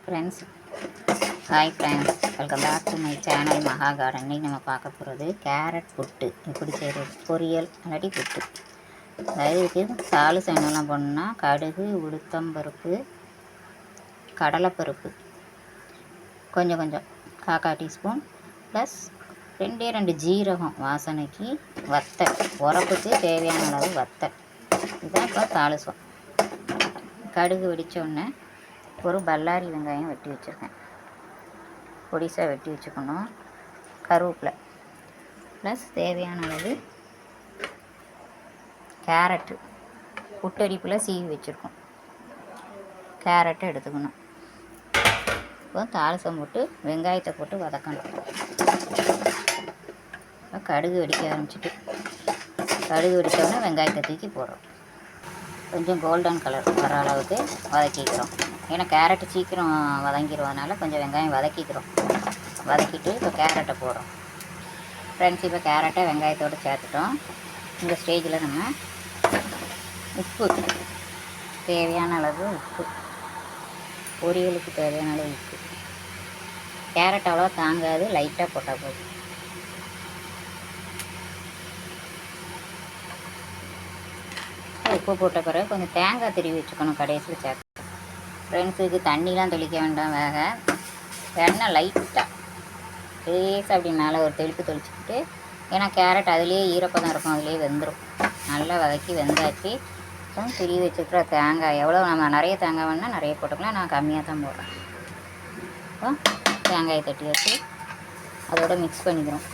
Friends, hi friends, welcome back to my channel Maha Garden. இன்றைக்கி நம்ம பார்க்க போகிறது கேரட் புட்டு எப்படி செய்கிறது, பொரியல் இல்லாட்டி புட்டு. அதாவது இதுக்கு தாளிசம் என்னெல்லாம் பண்ணணும்னா கடுகு, உளுத்தம்பருப்பு, கடலைப்பருப்பு கொஞ்சம் கொஞ்சம் 1/4 டீஸ்பூன் ப்ளஸ் 2 ஜீரகம் வாசனைக்கு, வத்தல் உரப்புக்கு தேவையான அளவு வத்தல். இதுதான் இப்போ தாளிசம். கடுகு வெடித்தோடனே ஒரு பல்லாரி வெங்காயம் வெட்டி வச்சுருக்கேன், பொடிசாக வெட்டி வச்சுக்கணும். கருவேப்பிலை ப்ளஸ் தேவையான அளவு கேரட்டு புட்டடிப்பில் சீவி வச்சுருக்கோம். கேரட்டை எடுத்துக்கணும். இப்போ தாளிசம் போட்டு வெங்காயத்தை போட்டு வதக்கணும். இப்போ கடுகு வெடிக்க ஆரம்பிச்சிட்டு கடுகு வெடித்தோடனே வெங்காயத்தை தூக்கி போடுறோம். கொஞ்சம் கோல்டன் கலர் வர அளவுக்கு வதக்கிக்கிறோம். ஏன்னா கேரட்டு சீக்கிரம் வதங்கிடுவதனால கொஞ்சம் வெங்காயம் வதக்கிக்கிறோம். வதக்கிட்டு இப்போ கேரட்டை போடுறோம். ஃப்ரெண்ட்ஸ், இப்போ கேரட்டை வெங்காயத்தோடு சேர்த்துட்டோம். இந்த ஸ்டேஜில் நம்ம உப்பு, தேவையான அளவு உப்பு, பொரியலுக்கு தேவையான அளவு உப்பு. கேரட் அவ்வளோ தாங்காது, லைட்டாக போட்டால் போதும். உப்பு போட்ட பிறகு கொஞ்சம் தேங்காய் திருவி வச்சுக்கணும் கடைசியில் சேர்த்து. ஃப்ரெண்ட்ஸுக்கு தண்ணிலாம் தெளிக்க வேண்டாம், எண்ணெய் லைட்டாக லேசாக அப்படி மேலே ஒரு தெளிச்சுக்கிட்டு, ஏன்னா கேரட் அதுலேயே ஈரப்பதம் இருக்கும், அதுலேயே வெந்துடும். நல்லா வதக்கி வெந்தாச்சு. அப்புறம் திருவி வச்சுக்கிற தேங்காய் எவ்வளோ நம்ம நிறைய தேங்காய் வேணால் நிறைய போட்டுக்கலாம், நான் கம்மியாக தான் போடுறேன். இப்போ தேங்காயை தட்டி வச்சு அதோட மிக்ஸ் பண்ணிக்கிறோம்.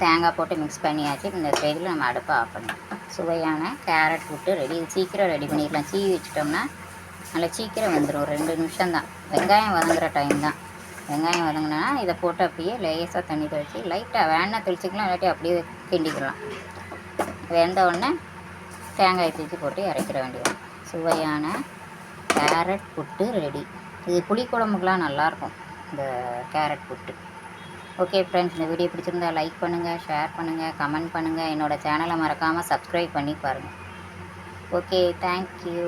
தேங்காய் போட்டு மிக்ஸ் பண்ணியாச்சு. இந்த ஸ்டேஜில் நம்ம அடுப்பை ஆஃப் பண்ணிடலாம். சுவையான கேரட் புட்டு ரெடி. சீக்கிரம் ரெடி பண்ணிடலாம். சீவி வச்சிட்டோம்னா நல்லா சீக்கிரம் வந்துடும். 2 நிமிஷம் தான், வெங்காயம் வதங்குற டைம் தான். வெங்காயம் வதங்கினா இதை போட்டு அப்படியே லேசாக தண்ணி தெளித்து லைட்டாக வேணால் தெளிச்சிக்கலாம், இல்லாட்டி அப்படியே கிண்டிக்கலாம். வெந்த உடனே தேங்காய் தூக்கி போட்டு இறக்கிட வேண்டியது. சுவையான கேரட் புட்டு ரெடி. இது புளிக்குழம்புக்கெலாம் நல்லாயிருக்கும் இந்த கேரட் புட்டு. ஓகே ஃப்ரெண்ட்ஸ், இந்த வீடியோ பிடிச்சிருந்தா லைக் பண்ணுங்கள், ஷேர் பண்ணுங்கள், கமெண்ட் பண்ணுங்கள். என்னோடய சேனலை மறக்காமல் சப்ஸ்கிரைப் பண்ணி பாருங்கள். Okay, thank you.